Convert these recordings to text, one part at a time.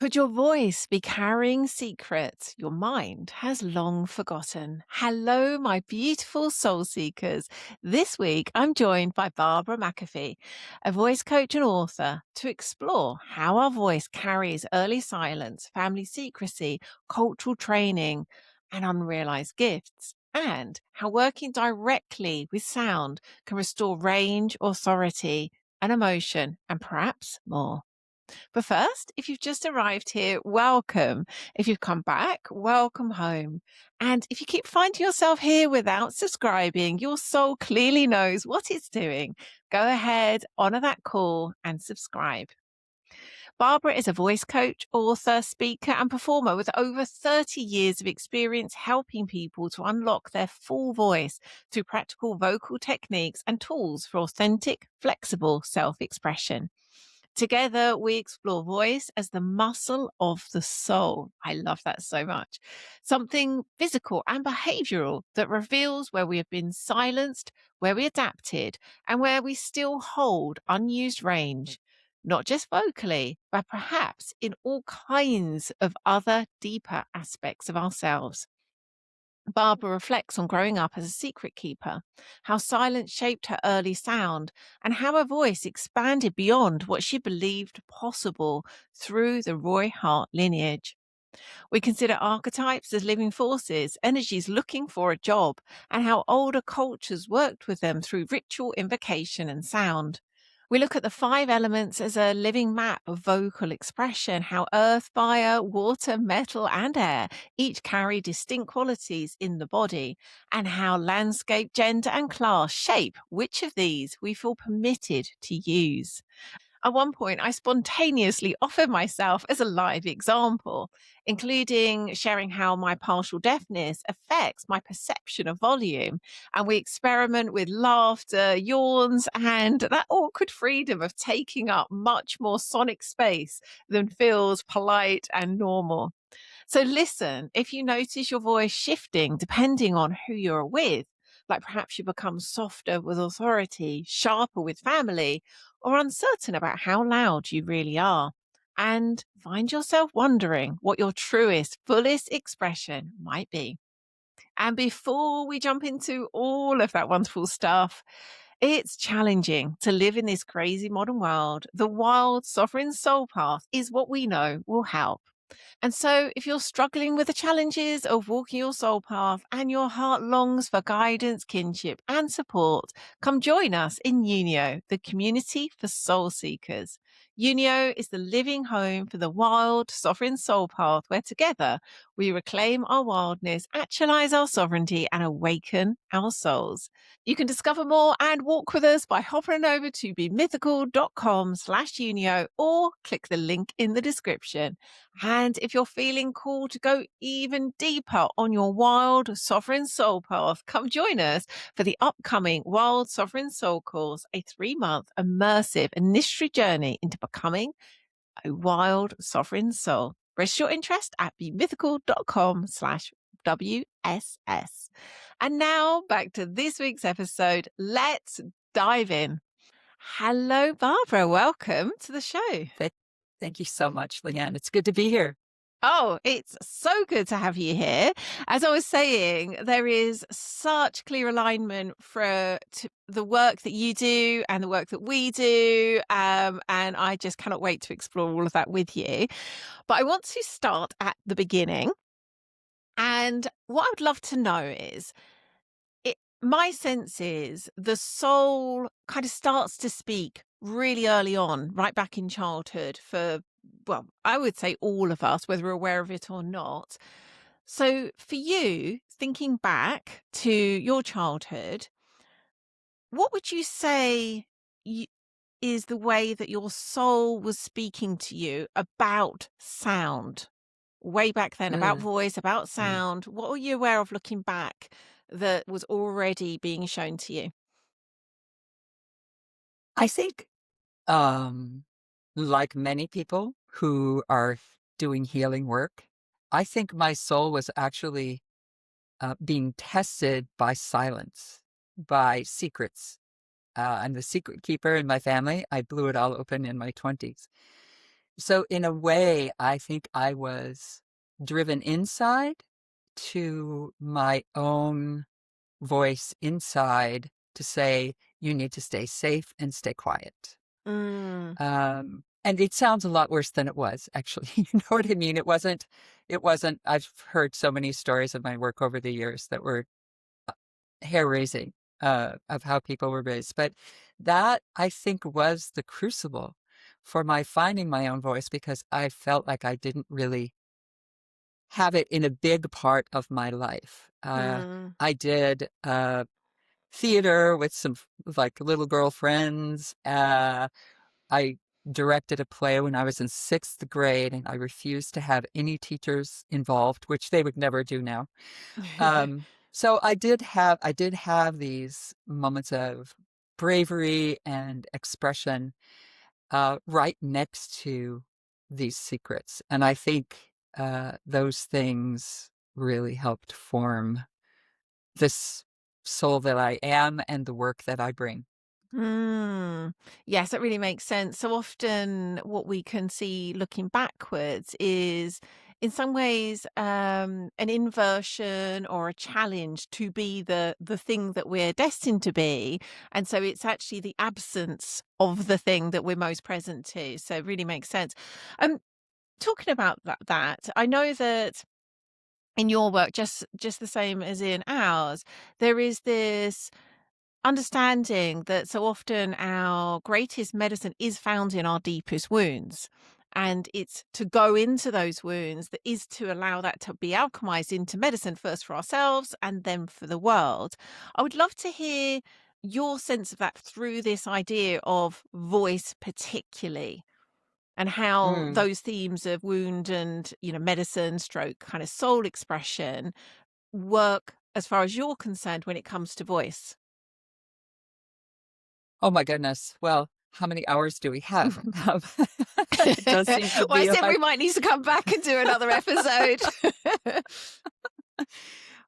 Could your voice be carrying secrets your mind has long forgotten? Hello, my beautiful soul seekers. This week, I'm joined by Barbara McAfee, a voice coach and author, to explore how our voice carries early silence, family secrecy, cultural training, and unrealized gifts, and how working directly with sound can restore range, authority, and emotion, and perhaps more. But first, if you've just arrived here, welcome. If you've come back, welcome home. And if you keep finding yourself here without subscribing, your soul clearly knows what it's doing. Go ahead, honor that call, and subscribe. Barbara is a voice coach, author, speaker, and performer with over 30 years of experience helping people to unlock their full voice through practical vocal techniques and tools for authentic, flexible self expression. Together, we explore voice as the muscle of the soul. I love that so much. Something physical and behavioral that reveals where we have been silenced, where we adapted, and where we still hold unused range, not just vocally, but perhaps in all kinds of other deeper aspects of ourselves. Barbara reflects on growing up as a secret keeper, how silence shaped her early sound, and how her voice expanded beyond what she believed possible through the Roy Hart lineage. We consider archetypes as living forces, energies looking for a job, and how older cultures worked with them through ritual invocation and sound. We look at the five elements as a living map of vocal expression, how earth, fire, water, metal, and air each carry distinct qualities in the body, and how landscape, gender, and class shape which of these we feel permitted to use. At one point, I spontaneously offered myself as a live example, including sharing how my partial deafness affects my perception of volume. And we experiment with laughter, yawns, and that awkward freedom of taking up much more sonic space than feels polite and normal. So listen, if you notice your voice shifting depending on who you're with, like perhaps you become softer with authority, sharper with family, or uncertain about how loud you really are, and find yourself wondering what your truest, fullest expression might be. And before we jump into all of that wonderful stuff, it's challenging to live in this crazy modern world. The wild, sovereign soul path is what we know will help. And so, if you're struggling with the challenges of walking your soul path and your heart longs for guidance, kinship, and support, come join us in Unio, the community for soul seekers. Unio is the living home for the wild, sovereign soul path where together we reclaim our wildness, actualize our sovereignty, and awaken our souls. You can discover more and walk with us by hopping over to bemythical.com/unio or click the link in the description. And if you're feeling called to go even deeper on your wild sovereign soul path, come join us for the upcoming Wild Sovereign Soul course, a 3-month immersive initiatory journey into becoming a wild sovereign soul. Register your interest at bemythical.com/WSS. And now back to this week's episode. Let's dive in. Hello, Barbara. Welcome to the show. Thank thank you so much, Lian. It's good to be here. Oh, it's so good to have you here. As I was saying, there is such clear alignment for the work that you do and the work that we do. And I just cannot wait to explore all of that with you. But I want to start at the beginning. And what I would love to know is my sense is the soul kind of starts to speak really early on, right back in childhood for, well, I would say all of us, whether we're aware of it or not. So for you, thinking back to your childhood, what would you say y- is the way that your soul was speaking to you about sound? Way back then, about Mm, voice, about mm. sound. What were you aware of looking back that was already being shown to you? I think, um, like many people who are doing healing work, I think my soul was actually being tested by silence, by secrets. I'm the secret keeper in my family. I blew it all open in my 20s. So in a way, I think I was driven inside to my own voice inside to say, you need to stay safe and stay quiet. Mm. And it sounds a lot worse than it was, actually. You know what I mean? It wasn't, I've heard so many stories of my work over the years that were hair raising, of how people were raised. But that, I think, was the crucible for my finding my own voice, because I felt like I didn't really have it in a big part of my life. Mm. I did theater with some like little girlfriends. I directed a play when I was in sixth grade, and I refused to have any teachers involved, which they would never do now. So I did have these moments of bravery and expression right next to these secrets, and I think those things really helped form this soul that I am and the work that I bring. Mm. Yes, that really makes sense. So often, what we can see looking backwards is, in some ways, an inversion or a challenge to be the thing that we're destined to be, and so it's actually the absence of the thing that we're most present to. So it really makes sense. Um, Talking about that, I know that in your work, just the same as in ours, there is this understanding that so often our greatest medicine is found in our deepest wounds. And it's to go into those wounds that is to allow that to be alchemized into medicine, first for ourselves and then for the world. I would love to hear your sense of that through this idea of voice, particularly, and how Mm. those themes of wound and, medicine, stroke, kind of soul expression work as far as you're concerned when it comes to voice. Oh my goodness. Well, how many hours do we have? It does seem to Well, I be said we like, might need to come back and do another episode.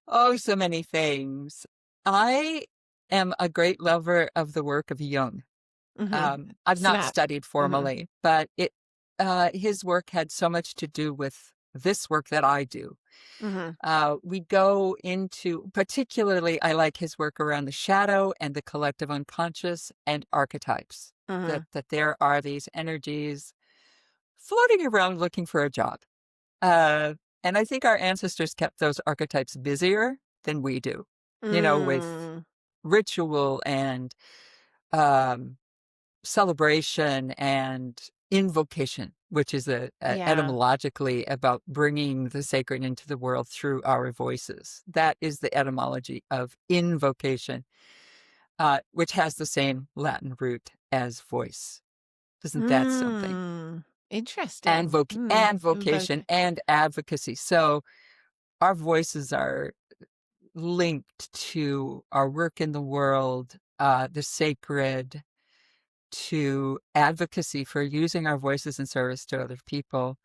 oh, so many things. I am a great lover of the work of Jung. Mhm. I've not Snap. studied Mhm. formally, but his work had so much to do with this work that I do. Mhm. We go into, particularly, I like his work around the shadow and the collective unconscious and archetypes. That Mhm. that there are these energies floating around looking for a job. Uh, and I think our ancestors kept those archetypes busier than we do, with Mm. ritual and um, celebration and invocation, which is Yeah. etymologically about bringing the sacred into the world through our voices. That is the etymology of invocation, which has the same Latin root as voice. Isn't that something? Mm. And Interesting. and Invoke. vocation and advocacy. So our voices are linked to our work in the world, the sacred, to advocacy for using our voices in service to other people.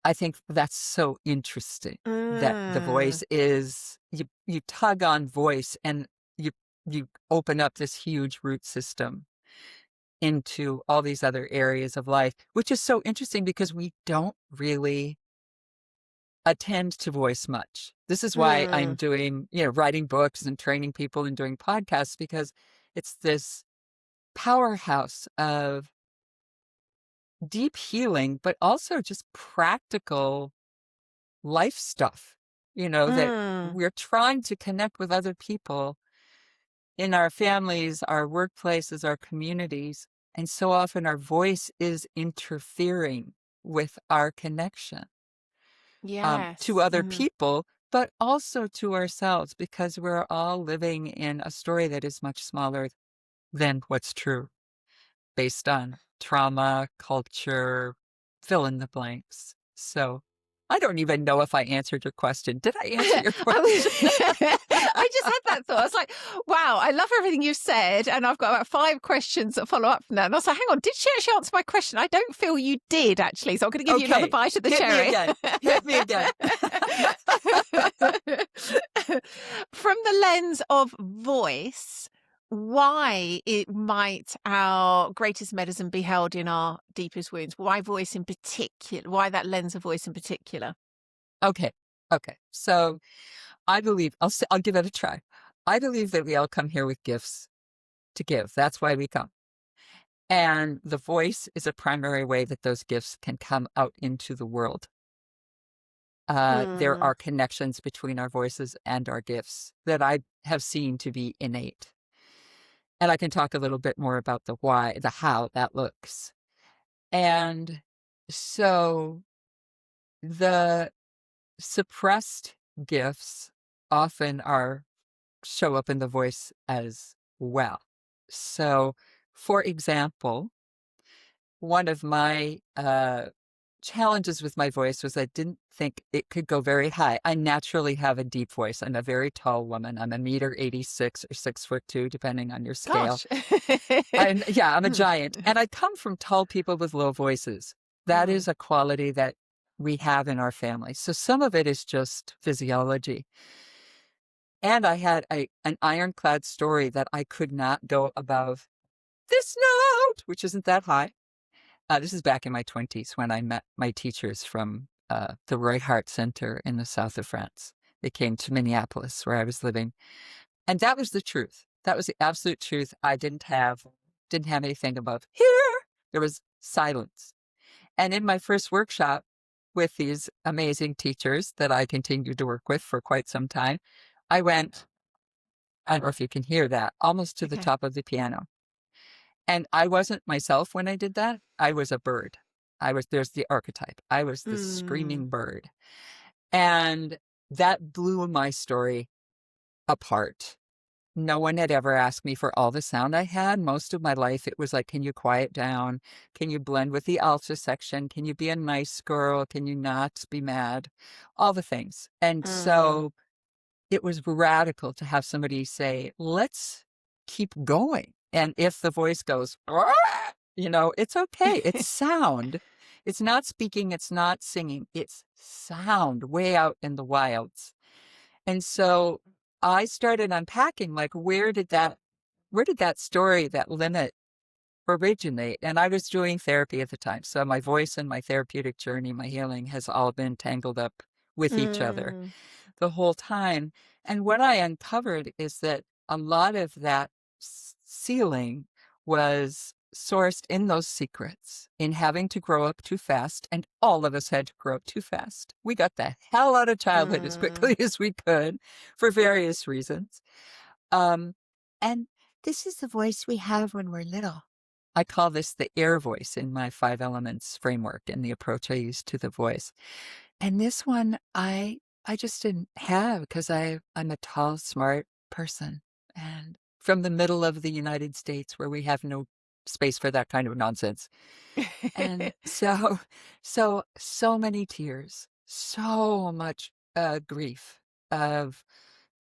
I think that's so interesting that the Mm. voice is, you tug on voice and you you open up this huge root system into all these other areas of life, which is so interesting because we don't really attend to voice much. This is why I'm Mm. doing, writing books and training people and doing podcasts, because it's this powerhouse of deep healing, but also just practical life stuff, that Mm. we're trying to connect with other people in our families, our workplaces, our communities. And so often our voice is interfering with our connection to Yes. other Mhm. people, but also to ourselves, because we're all living in a story that is much smaller than what's true, based on trauma, culture, fill in the blanks. So I don't even know if I answered your question. Did I answer your I question? was I just had that thought. I was like, wow, I love everything you've said. And I've got about 5 questions that follow up from that. And I was like, hang on, did she actually answer my question? I don't feel you did, actually. So I'm going to give you another Okay, bite of the hit me cherry. again. Hit me again. From the lens of voice, why it might our greatest medicine be held in our deepest wounds? Why voice in particular? Why that lens of voice in particular? Okay. Okay. So I believe I'll give it a try. I believe that we all come here with gifts to give. That's why we come. And the voice is a primary way that those gifts can come out into the world. There Mm, are connections between our voices and our gifts that I have seen to be innate. And I can talk a little bit more about the why, the how that looks. And so the suppressed gifts often are show up in the voice as well. So, for example, one of my challenges with my voice was I didn't think it could go very high. I naturally have a deep voice. I'm a very tall woman. I'm a meter 86 or 6'2", depending on your scale. gosh. I'm a Mm, giant. And I come from tall people with low voices. That mm, is a quality that we have in our family. So some of it is just physiology. And I had an ironclad story that I could not go above this note, which isn't that high. This is back in my 20s when I met my teachers from the Roy Hart Center in the south of France. They came to Minneapolis, where I was living, and that was the truth. That was the absolute truth. I didn't have anything above here. There was silence. And in my first workshop with these amazing teachers that I continued to work with for quite some time, I went, I don't know if you can hear that, almost to the okay. top of the piano. And I wasn't myself when I did that. I was a bird. There's the archetype. I was the Mm, screaming bird. And that blew my story apart. No one had ever asked me for all the sound I had. Most of my life, it was like, can you quiet down? Can you blend with the alto section? Can you be a nice girl? Can you not be mad? All the things. And mm, so it was radical to have somebody say, let's keep going. And if the voice goes, "Arr!" it's okay. It's sound. It's not speaking. It's not singing. It's sound way out in the wilds. And so I started unpacking, like, where did that story, that limit originate? And I was doing therapy at the time. So my voice and my therapeutic journey, my healing has all been tangled up with each other mm, the whole time. And what I uncovered is that a lot of that ceiling was sourced in those secrets, in having to grow up too fast. And all of us had to grow up too fast. We got the hell out of childhood as mm. quickly as we could for various reasons. Um, and this is the voice we have when we're little. I call this the air voice in my 5 elements framework and the approach I use to the voice. And this one I just didn't have because I'm a tall, smart person and from the middle of the United States where we have no space for that kind of nonsense. And so so many tears, so much grief of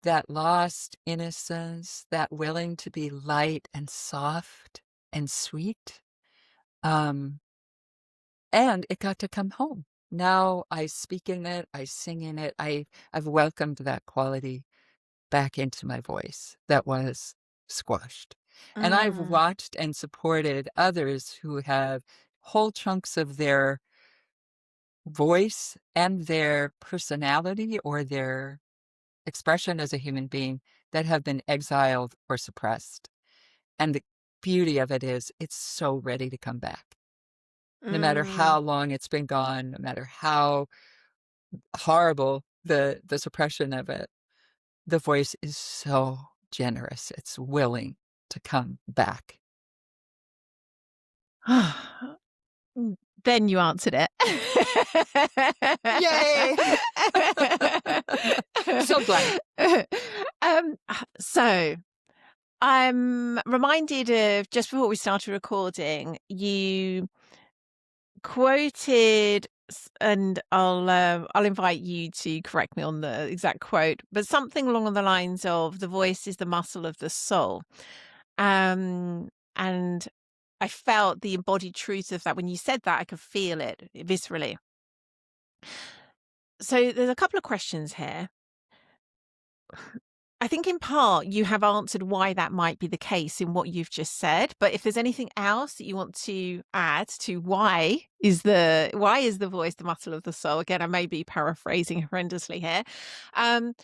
that lost innocence, that willing to be light and soft and sweet. Um, and it got to come home. Now I speak in it, I sing in it. I've welcomed that quality back into my voice that was squashed. And I've Mm, watched and supported others who have whole chunks of their voice and their personality or their expression as a human being that have been exiled or suppressed. And the beauty of it is it's so ready to come back. No matter mm. how long it's been gone, no matter how horrible the suppression of it, the voice is so generous. It's willing to come back. Mm, then you answered it. Yay! So glad. So I'm reminded of just before we started recording, you quoted, and I'll invite you to correct me on the exact quote, but something along the lines of the voice is the muscle of the soul. Um, and I felt the embodied truth of that. When you said that, I could feel it viscerally. So there's a couple of questions here. I think in part you have answered why that might be the case in what you've just said, but if there's anything else that you want to add to why is the voice the muscle of the soul? Again, I may be paraphrasing horrendously here. Um,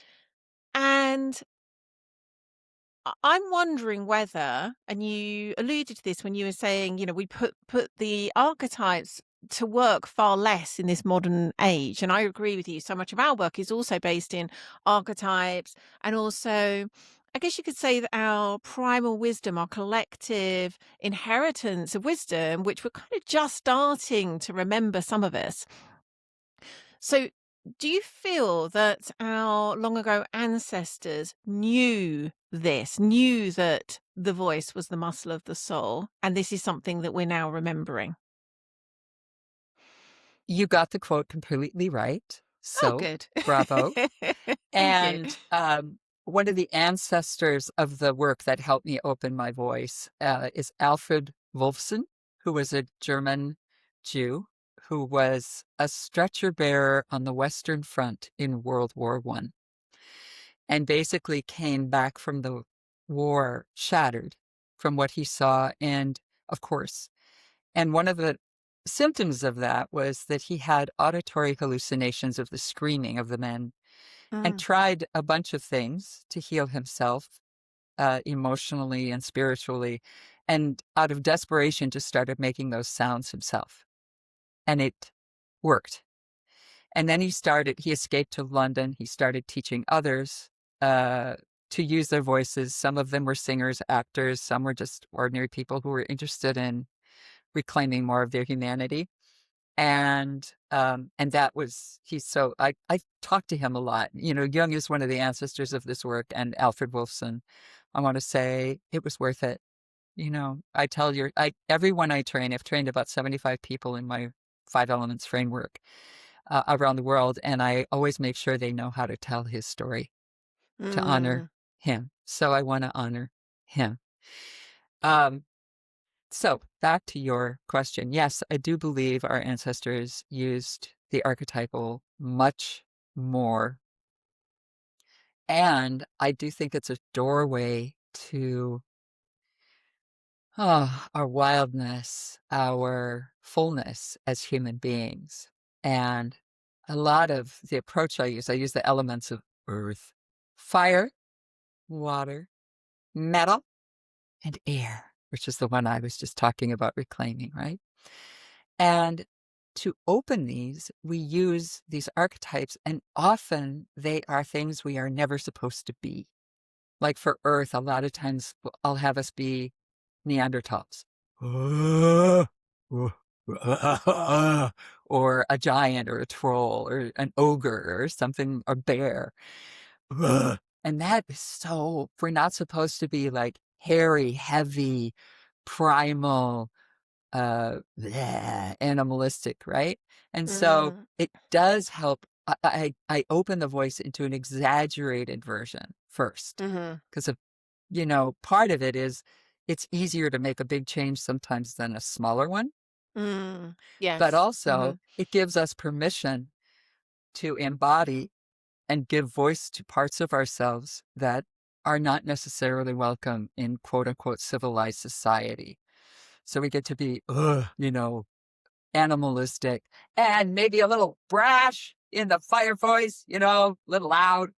and I'm wondering whether, and you alluded to this when you were saying, we put the archetypes to work far less in this modern age. And I agree with you. So much of our work is also based in archetypes, and also, I guess you could say that our primal wisdom, our collective inheritance of wisdom, which we're kind of just starting to remember, some of us. So, do you feel that our long ago ancestors knew that the voice was the muscle of the soul, and this is something that we're now remembering? You got the quote completely right. Oh, So, good. bravo. Thank you. And one of the ancestors of the work that helped me open my voice is Alfred Wolfson, who was a German Jew who was a stretcher bearer on the Western Front in World War I, and basically came back from the war shattered from what he saw. And of course, and one of the symptoms of that was that he had auditory hallucinations of the screaming of the men, and Mm, tried a bunch of things to heal himself emotionally and spiritually. And out of desperation, just started making those sounds himself. And it worked. And then he escaped to London. He started teaching others uh, to use their voices. Some of them were singers, actors, some were just ordinary people who were interested in reclaiming more of their humanity. And that was I talked to him a lot. Jung is one of the ancestors of this work, and Alfred Wolfson. I want to say it was worth it. I tell everyone I train, I've trained about 75 people in my 5 elements framework around the world, and I always make sure they know how to tell his story to honor mm, him. So I want to honor him. Um, So back to your question. Yes, I do believe our ancestors used the archetypal much more. And I do think it's a doorway to our wildness, our fullness as human beings. And a lot of the approach I use the elements of earth, fire, water, metal, and air, which is the one I was just talking about reclaiming, right? And to open these, we use these archetypes, and often they are things we are never supposed to be. Like for Earth, a lot of times I'll have us be Neanderthals. Or a giant or a troll or an ogre or something, or bear. And that is we're not supposed to be like hairy, heavy, primal, animalistic, right? And so mm, it does help. I open the voice into an exaggerated version first, mhm, because part of it is it's easier to make a big change sometimes than a smaller one, but yes. also it gives us permission to embody and give voice to parts of ourselves that are not necessarily welcome in quote unquote civilized society. So we get to be, animalistic and maybe a little brash in the fire voice, a little loud.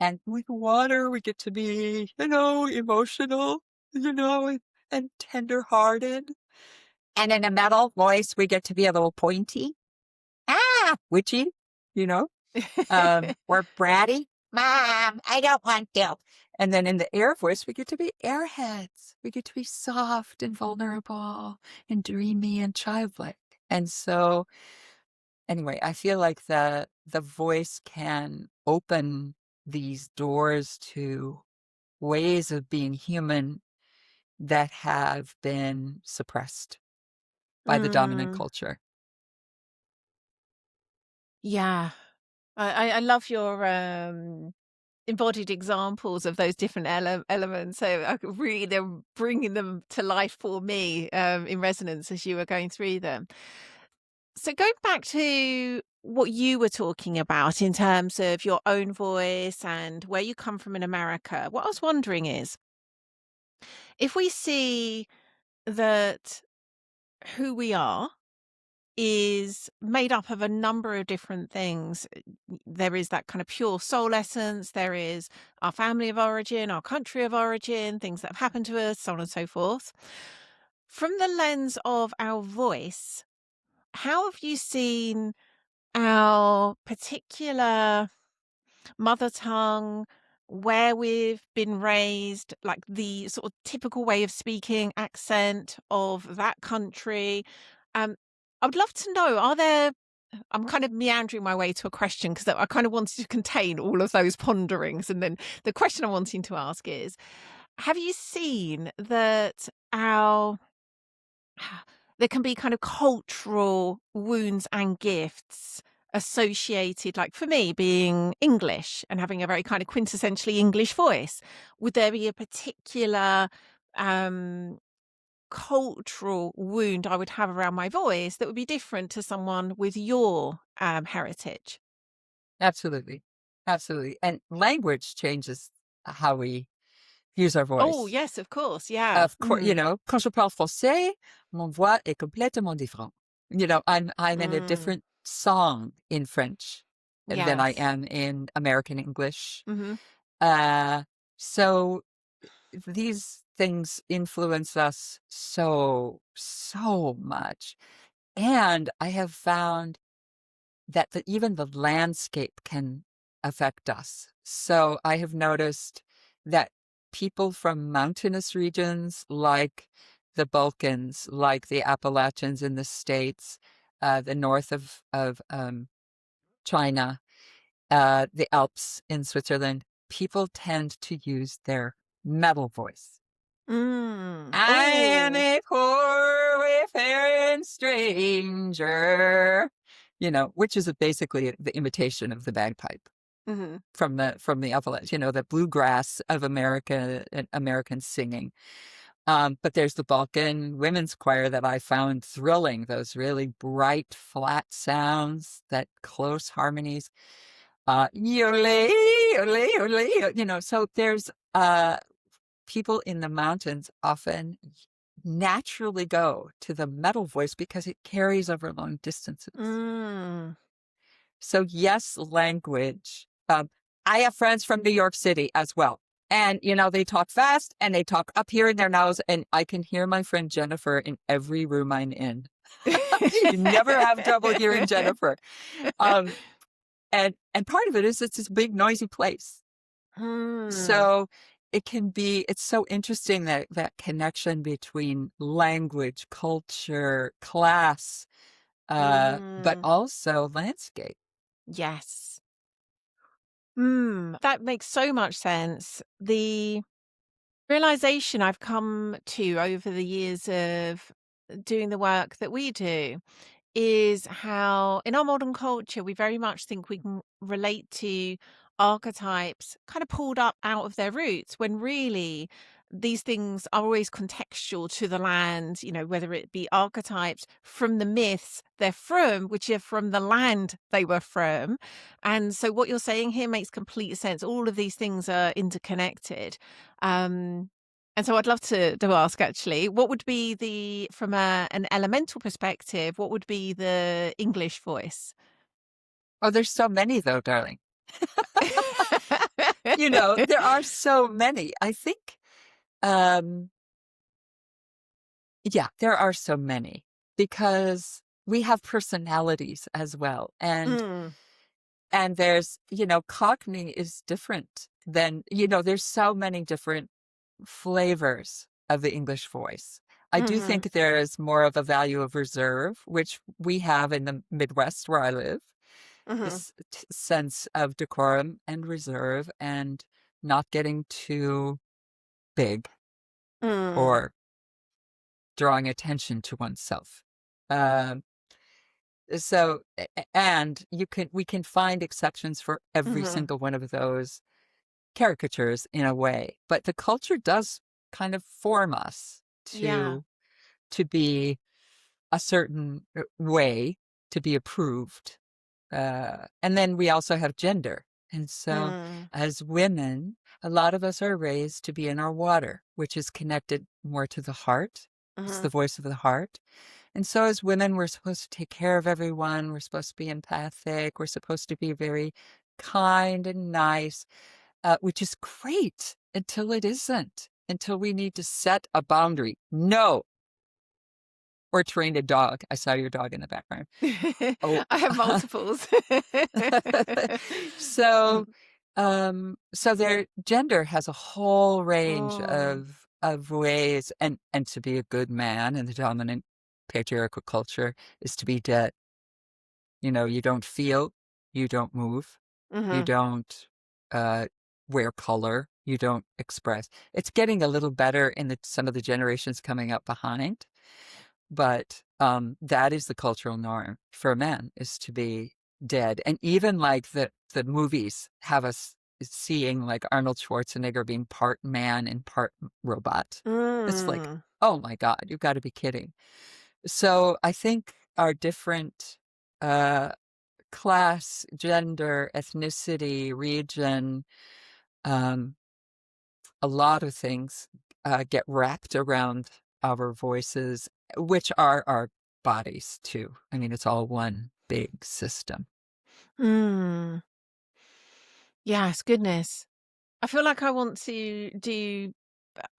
And with water, we get to be, emotional, and tender-hearted. And in a metal voice, we get to be a little pointy, witchy, you know, or bratty. Mom, I don't want to. And then in the air voice, we get to be airheads. We get to be soft and vulnerable and dreamy and childlike. And so, anyway, I feel like the voice can open these doors to ways of being human that have been suppressed by the dominant Mm, culture. yeah. I love your embodied examples of those different elements. So I could really, they're bringing them to life for me in resonance as you were going through them. So going back to what you were talking about in terms of your own voice and where you come from in America, what I was wondering is if we see that who we are is made up of a number of different things. There is that kind of pure soul essence, there is our family of origin, our country of origin, things that have happened to us, so on and so forth. From the lens of our voice, how have you seen our particular mother tongue, where we've been raised, like the sort of typical way of speaking, accent of that country? I would love to know, are there I'm kind of meandering my way to a question because I kind of wanted to contain all of those ponderings. And then the question I'm wanting to ask is, have you seen that there can be kind of cultural wounds and gifts associated, like for me being English and having a very kind of quintessentially English voice? Would there be a particular um cultural wound I would have around my voice that would be different to someone with your heritage? Absolutely. Absolutely. And language changes how we use our Oh, voice. yes, of course. Yeah. Of course, Mhm. quand je parle français, mon voix est complètement différent. I'm in a Mm. different song in French than I Yes. am in American English. Mhm. Uh, so these things influence us so much. And I have found that even the landscape can affect us. So I have noticed that people from mountainous regions like the Balkans, like the Appalachians in the States, the north of China, the Alps in Switzerland, people tend to use their metal voice. Mm. I am Oh. a poor wayfaring stranger, which is basically the imitation of the bagpipe Mhm. from the Appalachians, the bluegrass of American singing. But there's the Balkan Women's Choir that I found thrilling, those really bright, flat sounds, that close harmonies. Yole, yole, yole, so there's people in the mountains often naturally go to the metal voice because it carries over long distances. Mm. So yes, language. I have friends from New York City as well. And, they talk fast and they talk up here in their nose. And I can hear my friend Jennifer in every room I'm in. You never have trouble hearing Jennifer. Um, and part of it is it's this big, noisy place. Mm. So it's so interesting that connection between language, culture, class, but Mm. also landscape. Yes. That makes so much sense. The realization I've come to over the years of doing the work that we do is how in our modern culture we very much think we can relate to archetypes kind of pulled up out of their roots when really these things are always contextual to the land, whether it be archetypes from the myths they're from, which are from the land they were from. And so what you're saying here makes complete sense. All of these things are interconnected. um and so I'd love to ask actually, what would be from an elemental perspective, what would be the English voice? Oh, there's so many though, darling. There are so many. I think, um, yeah, there are so many because we have personalities as well. Mm, And there's, Cockney is different than, there's so many different flavors of the English voice. I do mhm, think there is more of a value of reserve, which we have in the Midwest where I live, mhm, this sense of decorum and reserve and not getting too big mm, or drawing attention to oneself. Um, and we can find exceptions for every mhm. single one of those caricatures in a way, but the culture does kind of form us Yeah. to be a certain way, to be approved. And then we also have gender. And so Mm, as women, a lot of us are raised to be in our water, which is connected more to the heart. It's mhm. the voice of the heart. And so as women, we're supposed to take care of everyone. We're supposed to be empathic. We're supposed to be very kind and nice, which is great until it isn't, until we need to set a boundary. No, or train a dog. I saw your dog in the background. Oh. I have multiples. So, so their gender has a whole range Oh. of ways, and to be a good man in the dominant patriarchal culture is to be dead. You know, you don't feel, you don't move, you Mhm. don't uh, wear color, you don't express. It's getting a little better in some of the generations coming up behind, but that is the cultural norm for men, is to be dead. And even like the movies have us seeing like Arnold Schwarzenegger being part man and part robot. It's like, Mm. oh my God, you've got to be kidding. So I think our different uh, class, gender, ethnicity, region, um, a lot of things get wrapped around our voices, which are our bodies too. I mean, it's all one big system. Mm. Yes, goodness. I feel like I want to do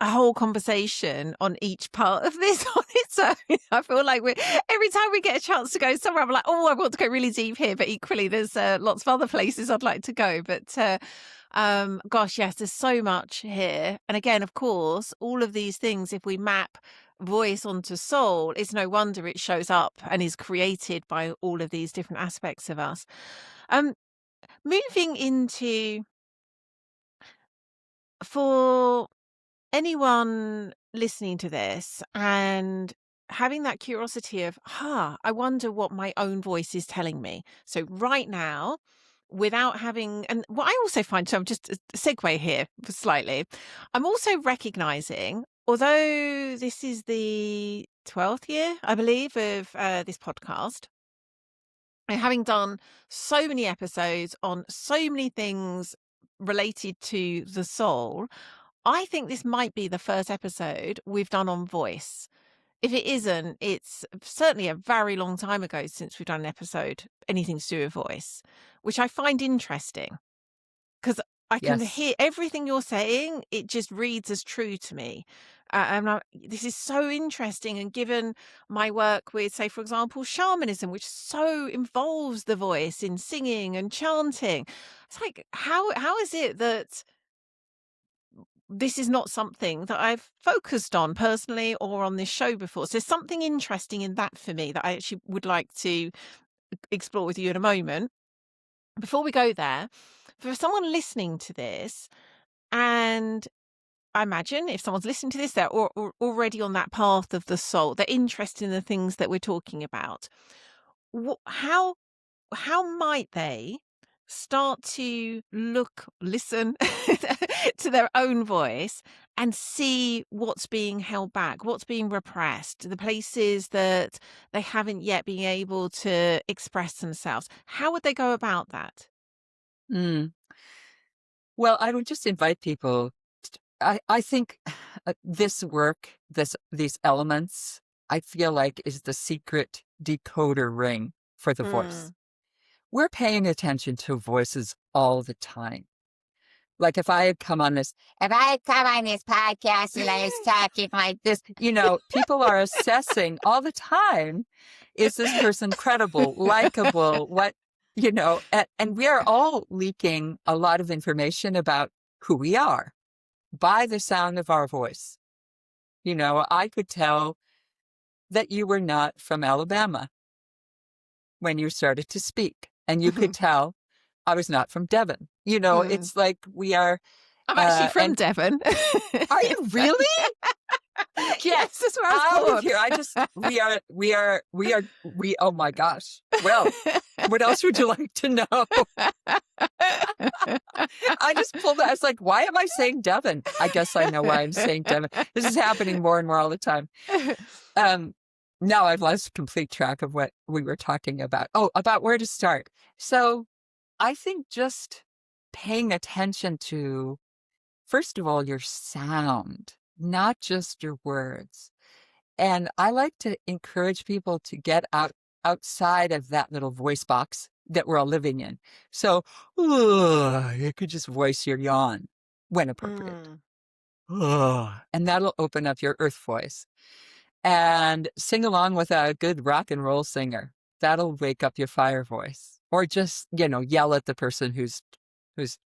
a whole conversation on each part of this on its own. I feel like we every time we get a chance to go somewhere, I'm like, oh, I want to go really deep here. But equally, there's lots of other places I'd like to go. But gosh, yes, there's so much here. And again, of course, all of these things, if we map voice onto soul, it's no wonder it shows up and is created by all of these different aspects of us. Um, moving into for anyone listening to this and having that curiosity of, I wonder what my own voice is telling me. So right now, without having, and what I also find, so I'm just a segue here slightly, I'm also recognizing, although this is the 12th year, I believe, of this podcast, and having done so many episodes on so many things related to the soul, I think this might be the first episode we've done on voice. If it isn't, it's certainly a very long time ago since we've done an episode, anything to do with voice, which I find interesting because I can Yes. hear everything you're saying. It just reads as true to me. This is so interesting. And given my work with, say, for example, shamanism, which so involves the voice in singing and chanting, it's like, how is it that this is not something that I've focused on personally or on this show before? So there's something interesting in that for me that I actually would like to explore with you in a moment. Before we go there, for someone listening to this, and I imagine if someone's listening to this, they're already on that path of the soul. They're interested in the things that we're talking about. How might they start to listen to their own voice and see what's being held back, what's being repressed, the places that they haven't yet been able to express themselves? How would they go about that? Mm. Well, I would just invite people. I think this work, these elements, I feel like is the secret decoder ring for the voice. Mm, We're paying attention to voices all the time. Like if I had come on this podcast and I was talking like this, people are assessing all the time. Is this person credible, likable? And we are all leaking a lot of information about who we are by the sound of our voice. I could tell that you were not from Alabama when you started to speak, and you could tell I was not from Devon. mm. It's like we are, I'm actually from and Devon. are you So, really? Get yes, that's where I out of was here. Oh my gosh. Well, what else would you like to know? I just pulled that. I was like, why am I saying Devon? I guess I know why I'm saying Devon. This is happening more and more all the time. born. Um, Now I've lost complete track of what we were talking about. Oh, about where to start. So I think just paying attention to, first of all, your sound, not just your words. And I like to encourage people to get outside of that little voice box that we're all living in. So you could just voice your yawn when appropriate. Mm. And that'll open up your earth voice. And sing along with a good rock and roll singer. That'll wake up your fire voice. Or just, yell at the person who's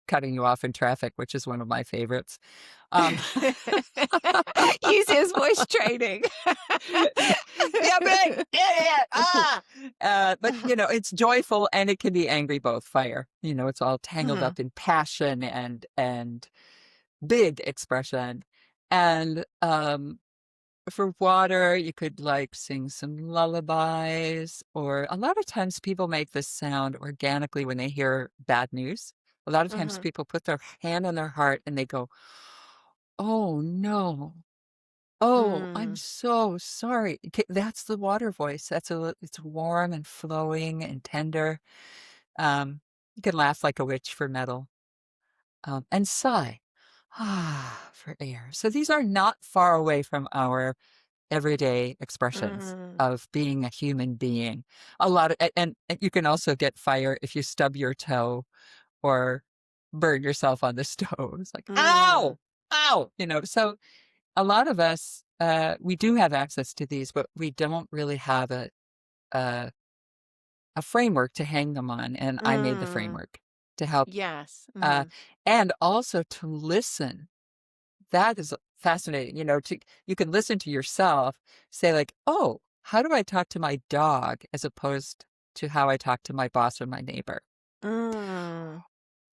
cutting you off in traffic, which is one of my favorites. Use his voice training. Yeah, big idiot. But it's joyful and it can be angry both. Fire, it's all tangled Mhm. up in passion and big expression. And for water, you could like sing some lullabies, or a lot of times people make this sound organically when they hear bad news. A lot of times Mhm. people put their hand on their heart and they go, "Oh no. Oh, I'm Mm. so sorry." That's the water voice. It's warm and flowing and tender. You can laugh like a witch for metal. And sigh, for air. So these are not far away from our everyday expressions Mm. of being a human being. A lot of, and you can also get fire if you stub your toe or burn yourself on the stove. It's like, Mm. ow, ow, So a lot of us, we do have access to these, but we don't really have a, a framework to hang them on. And I made the Mm. framework to help, Yes. uh, Mhm. and also to listen. That is fascinating. You can listen to yourself, say like, oh, how do I talk to my dog as opposed to how I talk to my boss or my neighbor? Mm.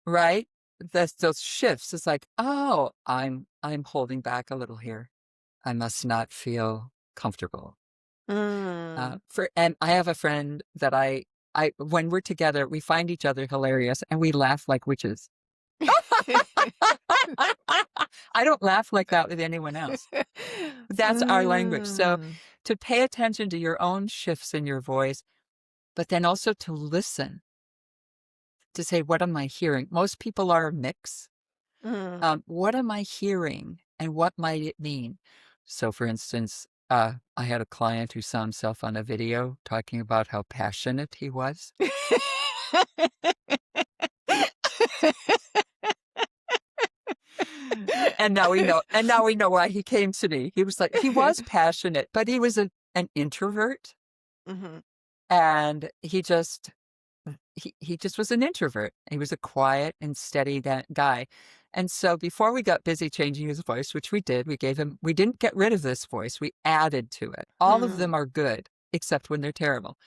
Right? Those shifts. It's like, oh, I'm holding back a little here. I must not feel comfortable. Mm. And I have a friend that I when we're together, we find each other hilarious and we laugh like witches. I don't laugh like that with anyone else. That's our language. So Mm. to pay attention to your own shifts in your voice, but then also to listen, to say, what am I hearing? Most people are a mix. Mm. What am I hearing and what might it mean? So, for instance, I had a client who saw himself on a video talking about how passionate he was. And now we know why he came to me. He was like, he was passionate, but he was an introvert, Mhm. and he just was an introvert. He was a quiet and steady guy. And so before we got busy changing his voice, which we did, we didn't get rid of this voice. We added to it. All of Mm. them are good, except when they're terrible.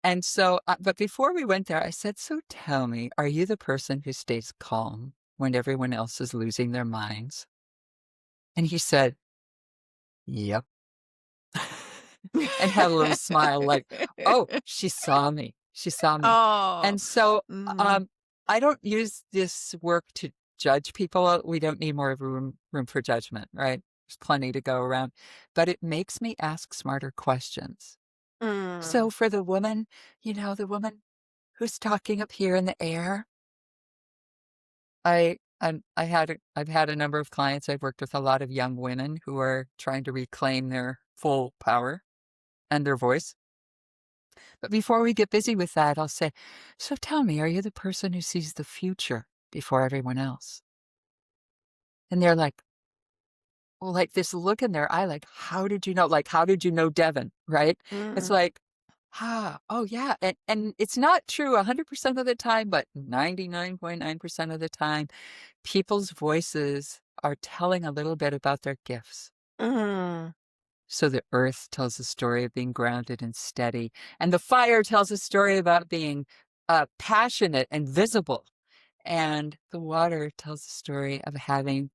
And so, but before we went there, I said, so tell me, are you the person who stays calm when everyone else is losing their minds? And he said, yep. And had a little smile like, oh, she saw me. She saw me. Oh. And so Mm. um, I don't use this work to judge people. We don't need more room for judgment, right? There's plenty to go around. But it makes me ask smarter questions. So Mm. for the woman who's talking up here in the air, I've had a number of clients. I've worked with a lot of young women who are trying to reclaim their full power and their voice. But before we get busy with that, I'll say, so tell me, are you the person who sees the future before everyone else? And they're like, well, like this look in their eye, like, how did you know? Like, how did you know Devin? Right? It's Mm. like, oh yeah. And it's not true 100% of the time, but 99.9% of the time, people's voices are telling a little bit about their gifts. Mm. So the earth tells a story of being grounded and steady, and the fire tells a story about being passionate and visible, and the water tells a story of having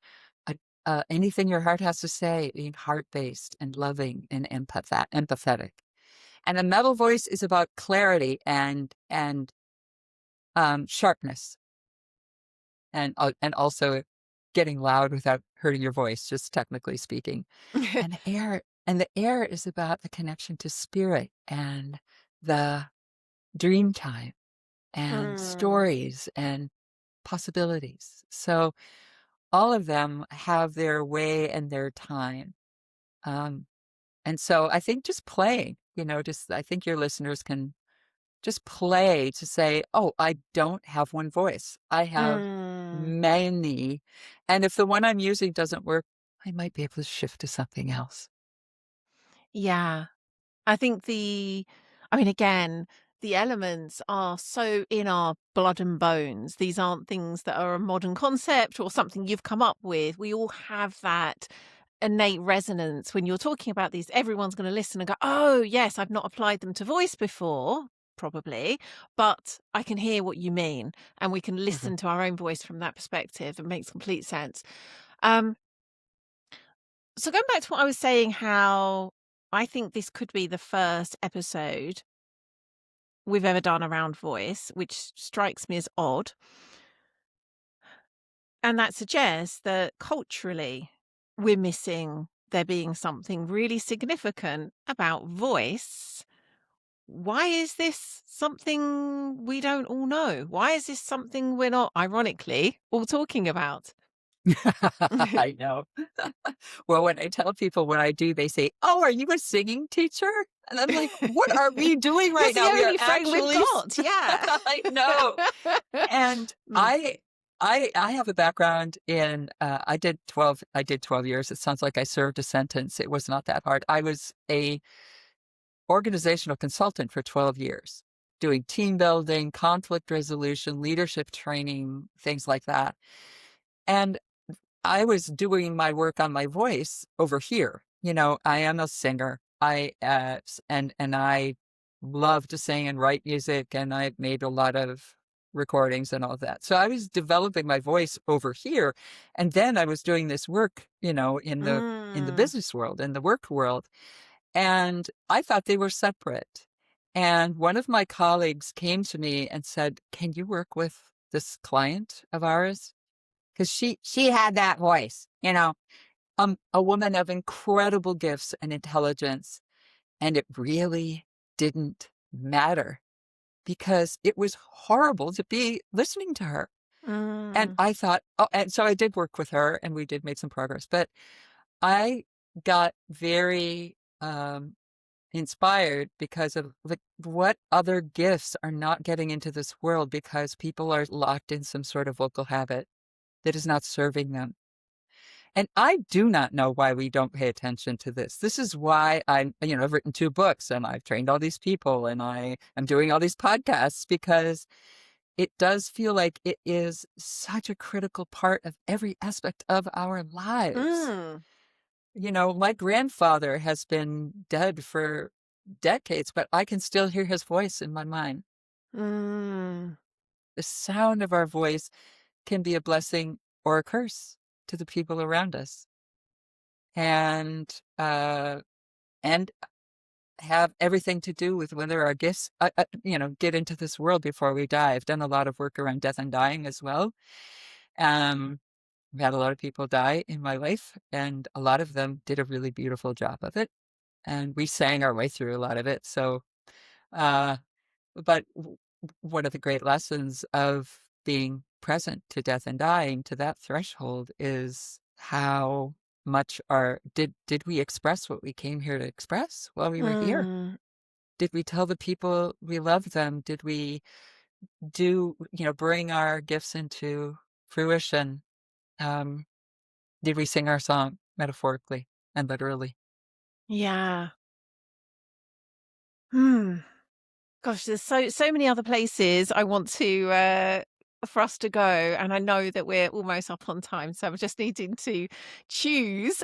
anything your heart has to say, being heart-based and loving and empathetic. And a metal voice is about clarity and sharpness, and also getting loud without hurting your voice, just technically speaking. And air And the air is about the connection to spirit and the dream time and Mm. stories and possibilities. So all of them have their way and their time. Um, and so I think just playing, just I think your listeners can just play to say, oh, I don't have one voice. I have Mm. many. And if the one I'm using doesn't work, I might be able to shift to something else. Yeah. I think I mean, again, the elements are so in our blood and bones. These aren't things that are a modern concept or something you've come up with. We all have that innate resonance. When you're talking about these, everyone's going to listen and go, oh, yes, I've not applied them to voice before, probably, but I can hear what you mean. And we can Mhm. listen to our own voice from that perspective. It makes complete sense. Um, so going back to what I was saying, how I think this could be the first episode we've ever done around voice, which strikes me as odd. And that suggests that culturally, we're missing there being something really significant about voice. Why is this something we don't all know? Why is this something we're not, ironically, all talking about? I know. Well, when I tell people what I do, they say, "Oh, are you a singing teacher?" And I'm like, "What are we doing It's right the now? We are only frame we've actually got. Yeah. I know." And Mm. I have a background in I did 12 years. It sounds like I served a sentence. It was not that hard. I was a organizational consultant for 12 years, doing team building, conflict resolution, leadership training, things like that. And I was doing my work on my voice over here. I am a singer. And I love to sing and write music, and I made a lot of recordings and all that. So I was developing my voice over here, and then I was doing this work, in the Mm. business world, in the work world, and I thought they were separate. And one of my colleagues came to me and said, "Can you work with this client of ours?" Because she had that voice, a woman of incredible gifts and intelligence, and it really didn't matter because it was horrible to be listening to her. And Mm. I thought, oh, and so I did work with her, and we did make some progress, but I got very inspired because of like what other gifts are not getting into this world because people are locked in some sort of vocal habit that is not serving them. And I do not know why we don't pay attention to this. This is why I've written 2 books and I've trained all these people and I am doing all these podcasts because it does feel like it is such a critical part of every aspect of our lives. Mm. My grandfather has been dead for decades, but I can still hear his voice in my mind. Mm. The sound of our voice can be a blessing or a curse to the people around us. And and have everything to do with whether our gifts, get into this world before we die. I've done a lot of work around death and dying as well. Um, I've had a lot of people die in my life, and a lot of them did a really beautiful job of it. And we sang our way through a lot of it. So, uh, but one of the great lessons of being present to death and dying, to that threshold, is how much did we express what we came here to express while we were here? Mm. Did we tell the people we loved them? Did we bring our gifts into fruition? Um, did we sing our song metaphorically and literally? Yeah. Hmm. Gosh, there's so many other places I want to for us to go, and I know that we're almost up on time, so I'm just needing to choose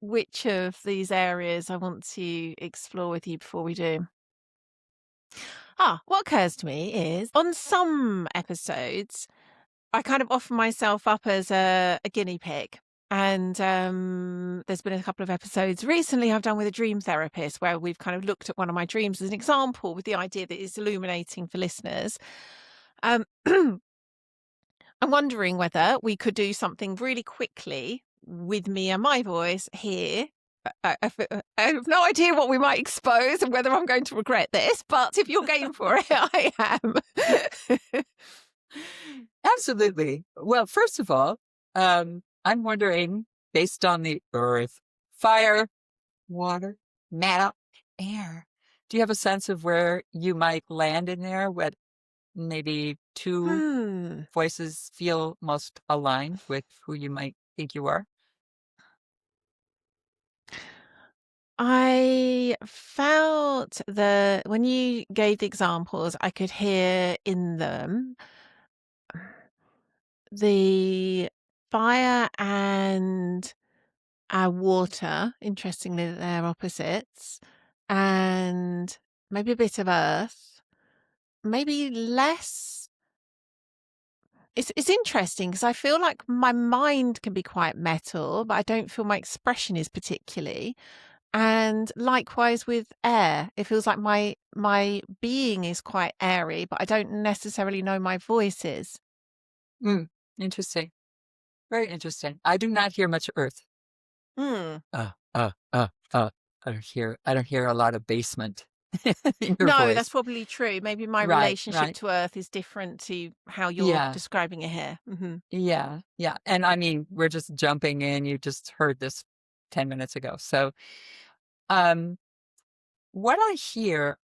which of these areas I want to explore with you before we do. What occurs to me is on some episodes, I kind of offer myself up as a guinea pig. And there's been a couple of episodes recently I've done with a dream therapist where we've kind of looked at one of my dreams as an example with the idea that it's illuminating for listeners. Um, I'm wondering whether we could do something really quickly with me and my voice here I have no idea what we might expose and whether I'm going to regret this, but if you're game for it, I am. Absolutely. Well, first of all, I'm wondering, based on the earth, fire, water, metal, air, do you have a sense of where you might land in there? What maybe two Hmm. voices feel most aligned with who you might think you are? I felt that when you gave the examples, I could hear in them the fire and water. Interestingly, that they're opposites, and maybe a bit of earth, maybe less. It's interesting because I feel like my mind can be quite metal, but I don't feel my expression is particularly. And likewise with air, it feels like my being is quite airy, but I don't necessarily know my voice is. Mm, interesting. Very interesting. I do not hear much earth. Hmm. Uh, uh, uh, uh. I don't hear a lot of basement in your No, that's voice. probably true. Maybe my Right, relationship right. to Earth is different to how you're Yeah, describing it here. Hmm. yeah, yeah. And I mean, we're just jumping in. You just heard this 10 minutes ago. So, um, what I hear,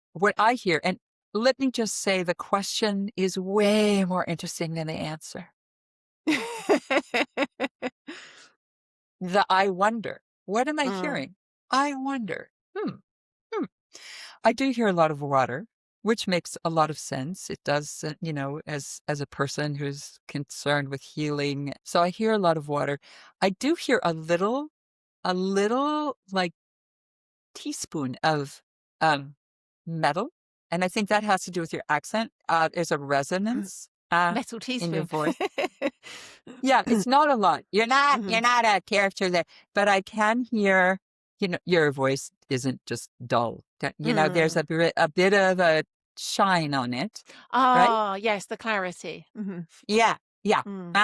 and let me just say the question is way more interesting than the answer. The I wonder. What am I Mm, hearing? I wonder. Hmm. I do hear a lot of water, which makes a lot of sense. It does, as a person who's concerned with healing. So I hear a lot of water. I do hear a little like teaspoon of metal, and I think that has to do with your accent. There's a mm. resonance Metal in your teaspoon. voice. Yeah, it's not a lot. You're not Hmm. you're not a character there, but I can hear, your voice isn't just dull. There's Mm. a bit of a shine on it, right? Ah, yes, the clarity. Hmm. Yeah, yeah. Mm.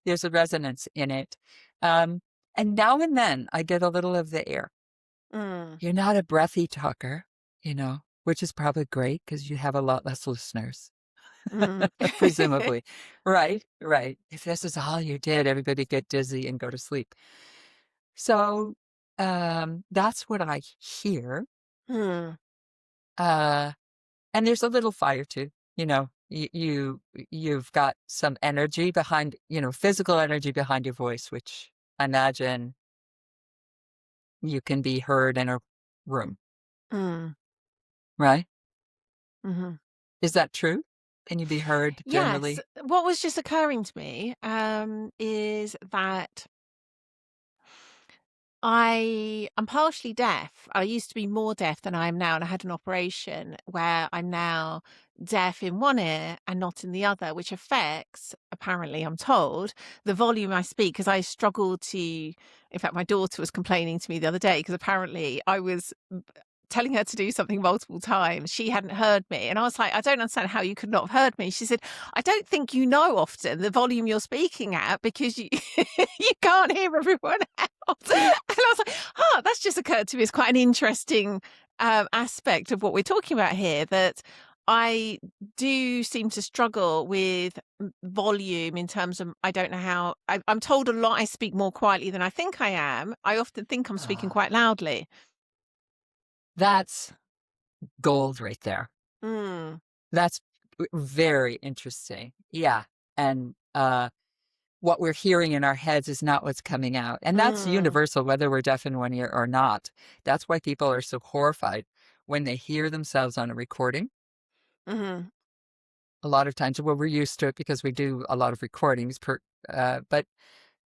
There's a resonance in it. Um, and now and then I get a little of the air. Mm. You're not a breathy talker, which is probably great because you have a lot less listeners. Mm. Presumably. Right, right. If this is all you did, everybody get dizzy and go to sleep. So, that's what I hear. Mm. Uh, and there's a little fire too. You've got some energy behind, physical energy behind your voice, which I imagine you can be heard in a room, Mm. right? Hmm. Is that true? Can you be heard Yes. generally? What was just occurring to me is that I'm partially deaf. I used to be more deaf than I am now, and I had an operation where I'm now deaf in one ear and not in the other, which affects, apparently, I'm told, the volume I speak because I struggle to. In fact, my daughter was complaining to me the other day because apparently I was telling her to do something multiple times. She hadn't heard me. And I was like, I don't understand how you could not have heard me. She said, I don't think you know often the volume you're speaking at because you you can't hear everyone else. And I was like, oh, that's just occurred to me as quite an interesting aspect of what we're talking about here, that I do seem to struggle with volume in terms of I don't know how I'm told a lot I speak more quietly than I think I am. I often think I'm speaking Ah, quite loudly. that's gold right there. Mm. That's very interesting. Yeah. And what we're hearing in our heads is not what's coming out. And that's Mm. universal, whether we're deaf in one ear or not. That's why people are so horrified when they hear themselves on a recording. Mhm. A lot of times, well, we're used to it because we do a lot of recordings but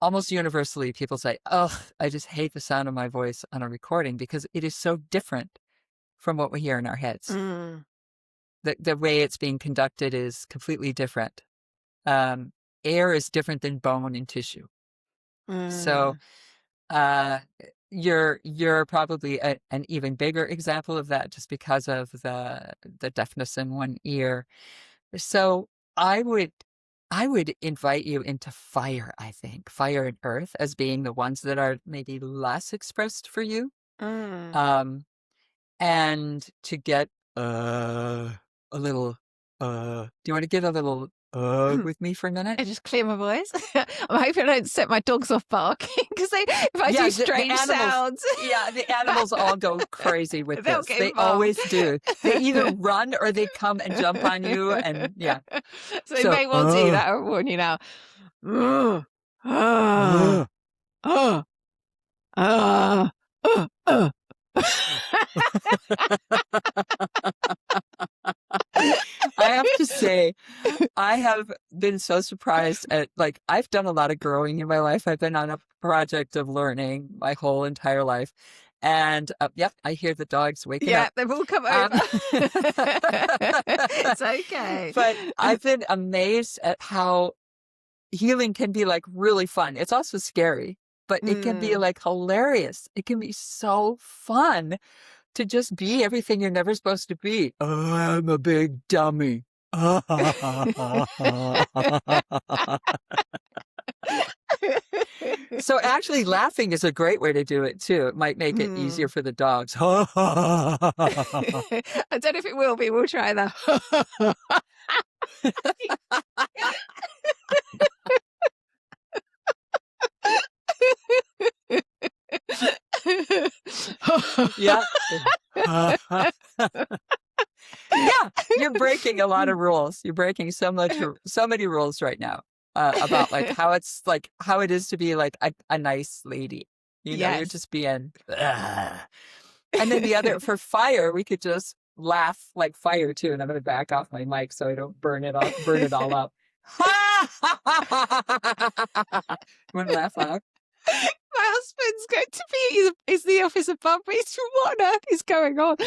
almost universally people say, oh, I just hate the sound of my voice on a recording because it is so different from what we hear in our heads. Mm. The way it's being conducted is completely different. Um, Air is different than bone and tissue. So, Mm. uh, you're probably an even bigger example of that just because of the deafness in one ear. So I would I would invite you into fire, I think, fire and earth as being the ones that are maybe less expressed for you. Mm. Um, and to get a little do you want to get a little with me for a minute? I just clear my voice. I'm hoping I don't set my dogs off barking because if I Yeah, do the strange animals. sounds, Yeah, the animals all go crazy with they'll this. get They involved. always do. They either run or they come and jump on you, and yeah. So they So, may well do that. I'll warn you now. Ugh. Ah. uh. Ah. Ah. Ah. I have to say, I have been so surprised at, like, I've done a lot of growing in my life. I've been on a project of learning my whole entire life. And yep, I hear the dogs waking Yeah, up. they've all come over. Um, It's okay. but I've been amazed at how healing can be like really fun. It's also scary, but it can be Mm. like hilarious. It can be so fun to just be everything you're never supposed to be. Oh, I'm a big dummy. So actually laughing is a great way to do it too. It might make it easier Mm. for the dogs. I don't know if it will be. We'll try that. Yeah. Yeah, you're breaking a lot of rules. You're breaking so many rules right now about like how it is to be like a nice lady. You know, you're Yes. just being. "Ugh." And then the other for fire, we could just laugh like fire too. And I'm going to back off my mic so I don't burn it all up. You want to laugh loud? My husband's going to be is the office above me. So what on earth is going on?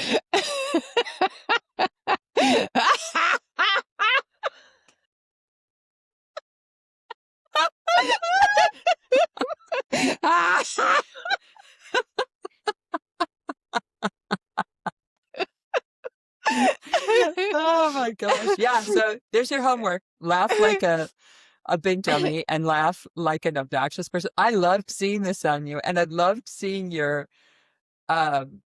Oh my gosh. Yeah. So there's your homework. Laugh like a big dummy and laugh like an obnoxious person. I loved seeing this on you, and I loved seeing your um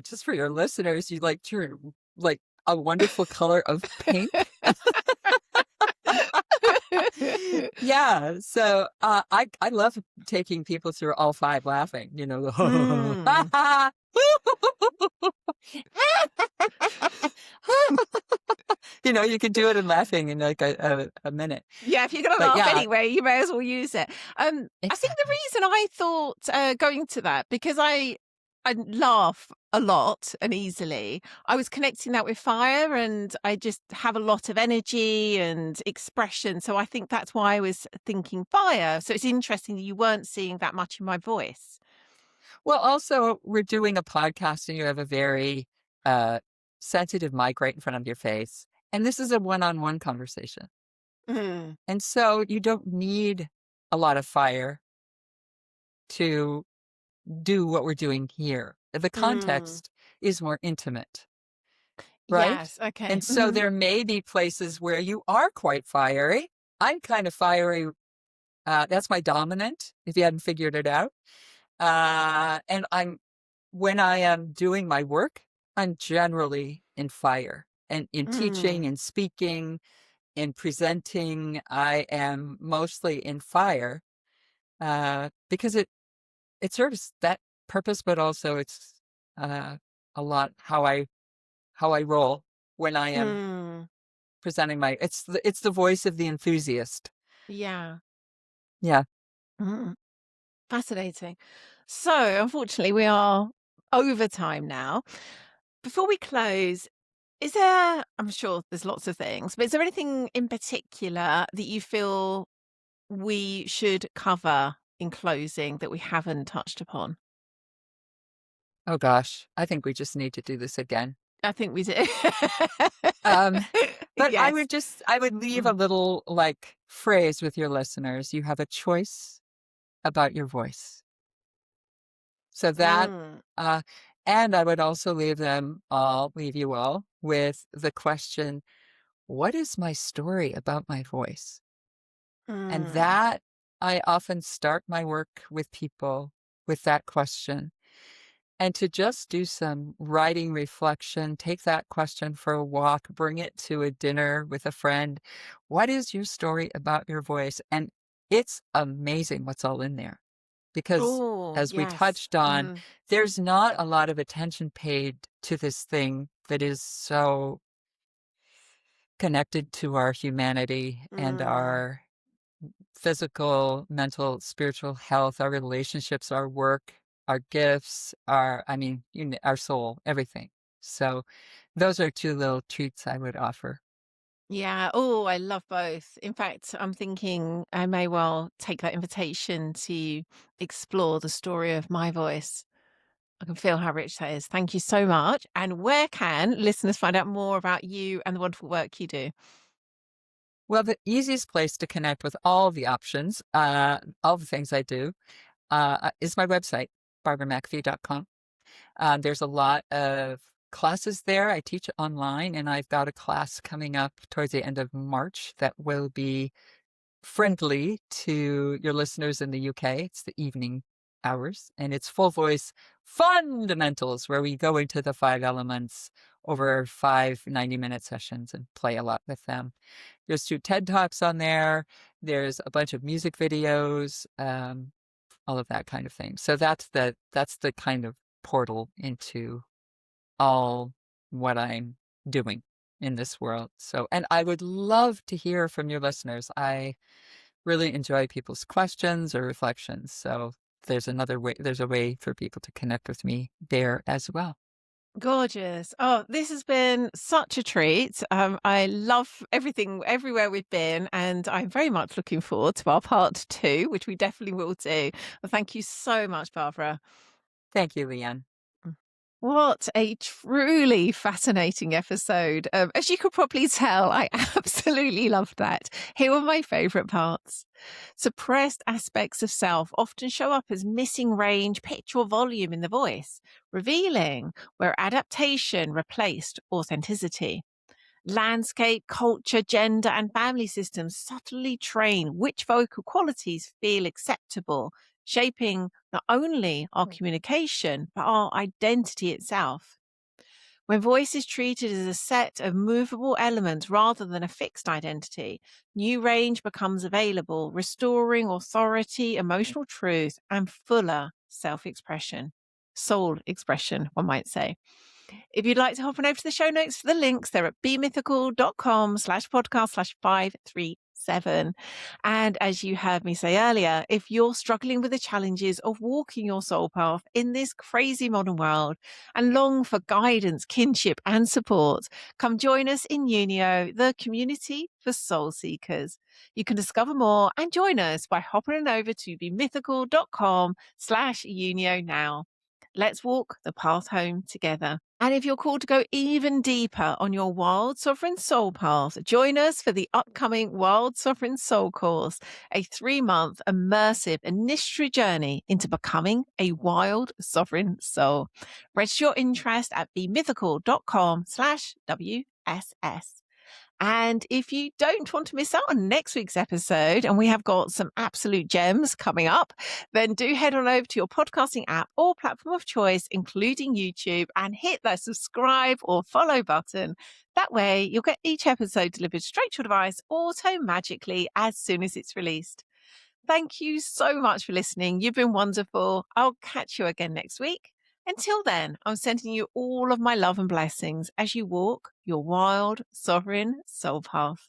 just for your listeners, you like your like a wonderful color of pink. Yeah. So I love taking people through all five laughing, you know, Mm. you know, you can do it in laughing in like a minute. Yeah, if you're going to But laugh yeah, anyway, you may as well use it. I think the exactly. reason I thought going to that because I laugh a lot and easily. I was connecting that with fire, and I just have a lot of energy and expression. So I think that's why I was thinking fire. So it's interesting that you weren't seeing that much in my voice. Well, also, we're doing a podcast and you have a very uh, sensitive mic right in front of your face. And this is a one-on-one conversation. Mm. And so you don't need a lot of fire to do what we're doing here. The Mm. context is more intimate, right? Yes. Okay. And so there may be places where you are quite fiery. I'm kind of fiery. That's my dominant, if you hadn't figured it out. And when I am doing my work, I'm generally in fire. And in teaching Mm. and speaking and presenting, I am mostly in fire because it serves that purpose, but also it's uh, a lot how I roll when I am Mm. presenting my. It's the voice of the enthusiast. Yeah. Yeah. Mm. Fascinating. So, unfortunately, we are over time now. Before we close, is there, I'm sure there's lots of things, but is there anything in particular that you feel we should cover in closing that we haven't touched upon? Oh gosh, I think we just need to do this again. I think we do. Um, but Yes. I would leave a Mm. little like phrase with your listeners. You have a choice about your voice. So that, Mm. uh, and I would also leave you all with the question, what is my story about my voice? And Mm. that I often start my work with people with that question. and to just do some writing reflection, take that question for a walk, bring it to a dinner with a friend. What is your story about your voice? And it's amazing what's all in there because, Oh, as we yes. touched on, Mm, there's not a lot of attention paid to this thing that is so connected to our humanity and mm. our physical, mental, spiritual health, our relationships, our work, our gifts, I mean, our soul, everything. So those are two little treats I would offer. Yeah. Oh, I love both. In fact, I'm thinking I may well take that invitation to explore the story of my voice. I can feel how rich that is. Thank you so much. And where can listeners find out more about you and the wonderful work you do? Well, the easiest place to connect with all the options, all the things I do, is my website, barbaramcafee.com. There's a lot of classes there. I teach online, and I've got a class coming up towards the end of March that will be friendly to your listeners in the UK. It's the evening hours, and it's full voice fundamentals where we go into the five elements over 5 90-minute sessions and play a lot with them. There's 2 TED Talks on there. There's a bunch of music videos, all of that kind of thing. So that's the kind of portal into all what I'm doing in this world. So, and I would love to hear from your listeners. I really enjoy people's questions or reflections. So there's a way for people to connect with me there as well. Gorgeous. Oh, this has been such a treat. I love everything, everywhere we've been, and I'm very much looking forward to our part two, which we definitely will do. Well, thank you so much, Barbara. Thank you, Leanne. Mm. What a truly fascinating episode. As you could probably tell, I absolutely loved that. Here were my favourite parts. Suppressed aspects of self often show up as missing range, pitch, or volume in the voice, revealing where adaptation replaced authenticity. Landscape, culture, gender, and family systems subtly train which vocal qualities feel acceptable, shaping not only our communication, but our identity itself. When voice is treated as a set of movable elements rather than a fixed identity, new range becomes available, restoring authority, emotional truth, and fuller self expression. Soul expression, one might say. If you'd like to hop on over to the show notes for the links, they're at bemythical.com/podcast/537. And as you heard me say earlier, if you're struggling with the challenges of walking your soul path in this crazy modern world and long for guidance, kinship, and support, come join us in Unio, the community for soul seekers. You can discover more and join us by hopping on over to bemythical.com/Unio now. Let's walk the path home together. And if you're called to go even deeper on your Wild Sovereign Soul path, join us for the upcoming Wild Sovereign Soul course, a 3-month immersive initiatory journey into becoming a wild sovereign soul. Register your interest at bemythical.com/WSS. And if you don't want to miss out on next week's episode, and we have got some absolute gems coming up, then do head on over to your podcasting app or platform of choice, including YouTube, and hit that subscribe or follow button. That way, you'll get each episode delivered straight to your device auto magically as soon as it's released. Thank you so much for listening. You've been wonderful. I'll catch you again next week. Until then, I'm sending you all of my love and blessings as you walk your wild, sovereign soul path.